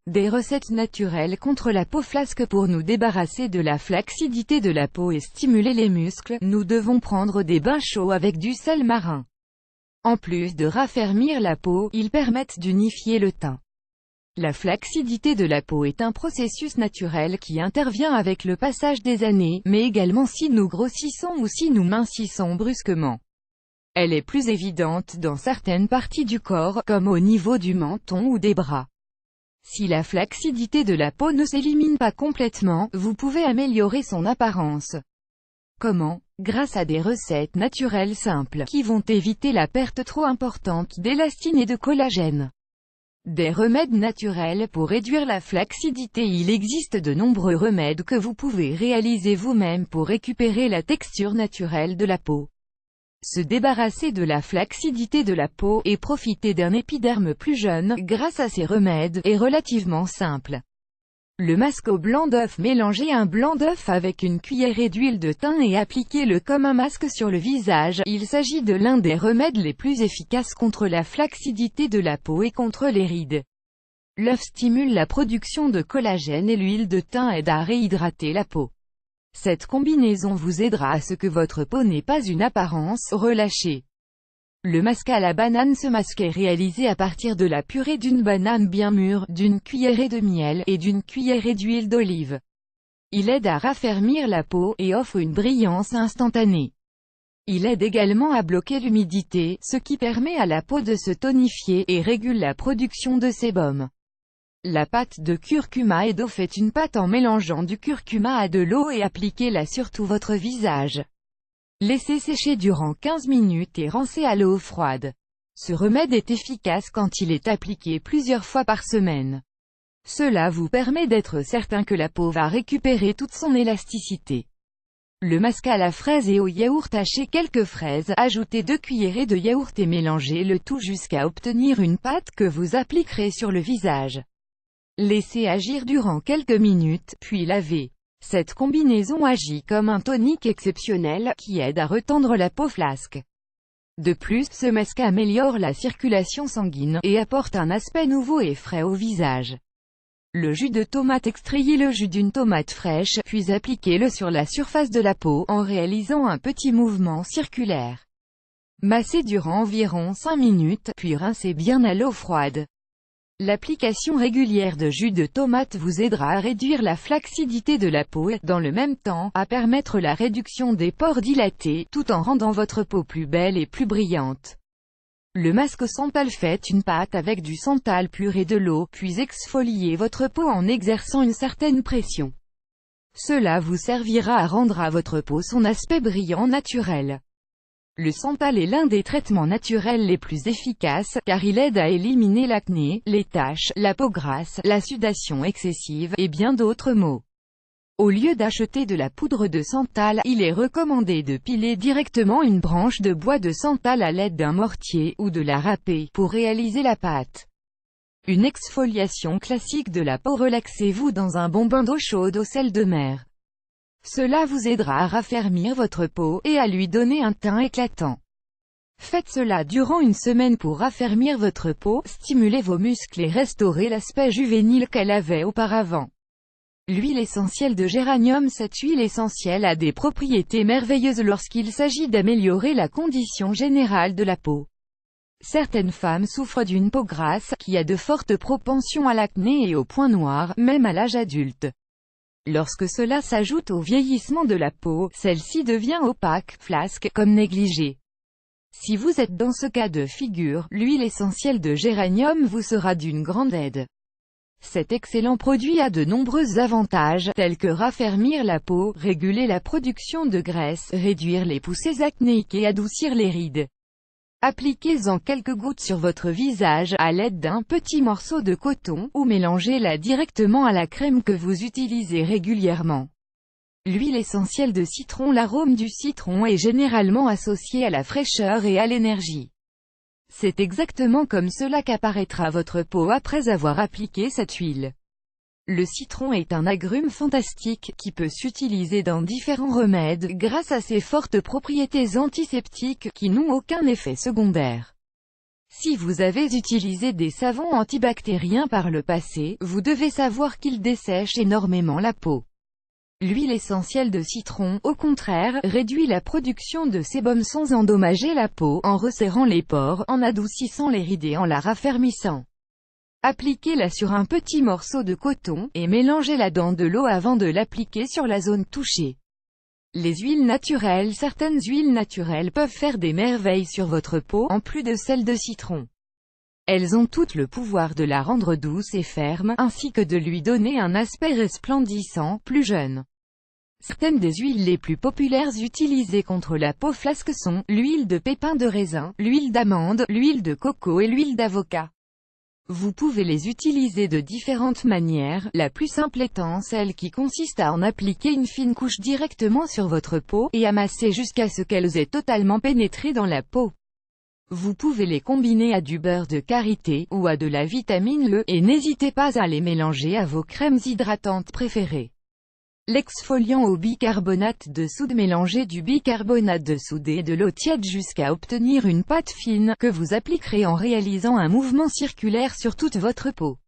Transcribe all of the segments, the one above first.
Des recettes naturelles contre la peau flasque. Pour nous débarrasser de la flacidité de la peau et stimuler les muscles, nous devons prendre des bains chauds avec du sel marin. En plus de raffermir la peau, ils permettent d'unifier le teint. La flacidité de la peau est un processus naturel qui intervient avec le passage des années, mais également si nous grossissons ou si nous mincissons brusquement. Elle est plus évidente dans certaines parties du corps, comme au niveau du menton ou des bras. Si la flacidité de la peau ne s'élimine pas complètement, vous pouvez améliorer son apparence. Comment? Grâce à des recettes naturelles simples, qui vont éviter la perte trop importante d'élastine et de collagène. Des remèdes naturels pour réduire la flacidité. Il existe de nombreux remèdes que vous pouvez réaliser vous-même pour récupérer la texture naturelle de la peau. Se débarrasser de la flacidité de la peau, et profiter d'un épiderme plus jeune, grâce à ces remèdes, est relativement simple. Le masque au blanc d'œuf. Mélangez un blanc d'œuf avec une cuillerée d'huile de thym et appliquez-le comme un masque sur le visage. Il s'agit de l'un des remèdes les plus efficaces contre la flacidité de la peau et contre les rides. L'œuf stimule la production de collagène et l'huile de thym aide à réhydrater la peau. Cette combinaison vous aidera à ce que votre peau n'ait pas une apparence relâchée. Le masque à la banane. Ce masque est réalisé à partir de la purée d'une banane bien mûre, d'une cuillerée de miel, et d'une cuillerée d'huile d'olive. Il aide à raffermir la peau, et offre une brillance instantanée. Il aide également à bloquer l'humidité, ce qui permet à la peau de se tonifier, et régule la production de sébum. La pâte de curcuma et d'eau. Faites une pâte en mélangeant du curcuma à de l'eau et appliquez-la sur tout votre visage. Laissez sécher durant 15 minutes et rincez à l'eau froide. Ce remède est efficace quand il est appliqué plusieurs fois par semaine. Cela vous permet d'être certain que la peau va récupérer toute son élasticité. Le masque à la fraise et au yaourt. Hachez quelques fraises, ajoutez 2 cuillerées de yaourt et mélangez le tout jusqu'à obtenir une pâte que vous appliquerez sur le visage. Laissez agir durant quelques minutes, puis lavez. Cette combinaison agit comme un tonique exceptionnel, qui aide à retendre la peau flasque. De plus, ce masque améliore la circulation sanguine, et apporte un aspect nouveau et frais au visage. Le jus de tomate. Extrayez le jus d'une tomate fraîche, puis appliquez-le sur la surface de la peau, en réalisant un petit mouvement circulaire. Massez durant environ 5 minutes, puis rincez bien à l'eau froide. L'application régulière de jus de tomate vous aidera à réduire la flacidité de la peau et, dans le même temps, à permettre la réduction des pores dilatés, tout en rendant votre peau plus belle et plus brillante. Le masque santal. Faites une pâte avec du santal pur et de l'eau, puis exfoliez votre peau en exerçant une certaine pression. Cela vous servira à rendre à votre peau son aspect brillant naturel. Le santal est l'un des traitements naturels les plus efficaces, car il aide à éliminer l'acné, les taches, la peau grasse, la sudation excessive, et bien d'autres maux. Au lieu d'acheter de la poudre de santal, il est recommandé de piler directement une branche de bois de santal à l'aide d'un mortier, ou de la râper, pour réaliser la pâte. Une exfoliation classique de la peau. Relaxez-vous dans un bon bain d'eau chaude au sel de mer. Cela vous aidera à raffermir votre peau, et à lui donner un teint éclatant. Faites cela durant une semaine pour raffermir votre peau, stimuler vos muscles et restaurer l'aspect juvénile qu'elle avait auparavant. L'huile essentielle de géranium. Cette huile essentielle a des propriétés merveilleuses lorsqu'il s'agit d'améliorer la condition générale de la peau. Certaines femmes souffrent d'une peau grasse, qui a de fortes propensions à l'acné et aux points noirs, même à l'âge adulte. Lorsque cela s'ajoute au vieillissement de la peau, celle-ci devient opaque, flasque, comme négligée. Si vous êtes dans ce cas de figure, l'huile essentielle de géranium vous sera d'une grande aide. Cet excellent produit a de nombreux avantages, tels que raffermir la peau, réguler la production de graisse, réduire les poussées acnéiques et adoucir les rides. Appliquez-en quelques gouttes sur votre visage, à l'aide d'un petit morceau de coton, ou mélangez-la directement à la crème que vous utilisez régulièrement. L'huile essentielle de citron. L'arôme du citron est généralement associé à la fraîcheur et à l'énergie. C'est exactement comme cela qu'apparaîtra votre peau après avoir appliqué cette huile. Le citron est un agrume fantastique, qui peut s'utiliser dans différents remèdes, grâce à ses fortes propriétés antiseptiques, qui n'ont aucun effet secondaire. Si vous avez utilisé des savons antibactériens par le passé, vous devez savoir qu'ils dessèchent énormément la peau. L'huile essentielle de citron, au contraire, réduit la production de sébum sans endommager la peau, en resserrant les pores, en adoucissant les rides et en la raffermissant. Appliquez-la sur un petit morceau de coton, et mélangez-la dans de l'eau avant de l'appliquer sur la zone touchée. Les huiles naturelles. Certaines huiles naturelles peuvent faire des merveilles sur votre peau, en plus de celle de citron. Elles ont toutes le pouvoir de la rendre douce et ferme, ainsi que de lui donner un aspect resplendissant, plus jeune. Certaines des huiles les plus populaires utilisées contre la peau flasque sont l'huile de pépins de raisin, l'huile d'amande, l'huile de coco et l'huile d'avocat. Vous pouvez les utiliser de différentes manières, la plus simple étant celle qui consiste à en appliquer une fine couche directement sur votre peau, et à masser jusqu'à ce qu'elles aient totalement pénétré dans la peau. Vous pouvez les combiner à du beurre de karité, ou à de la vitamine E, et n'hésitez pas à les mélanger à vos crèmes hydratantes préférées. L'exfoliant au bicarbonate de soude. Mélangez du bicarbonate de soude et de l'eau tiède jusqu'à obtenir une pâte fine, que vous appliquerez en réalisant un mouvement circulaire sur toute votre peau.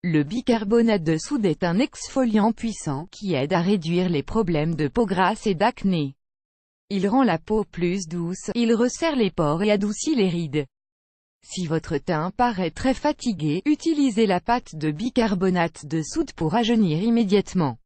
Le bicarbonate de soude est un exfoliant puissant, qui aide à réduire les problèmes de peau grasse et d'acné. Il rend la peau plus douce, il resserre les pores et adoucit les rides. Si votre teint paraît très fatigué, utilisez la pâte de bicarbonate de soude pour rajeunir immédiatement.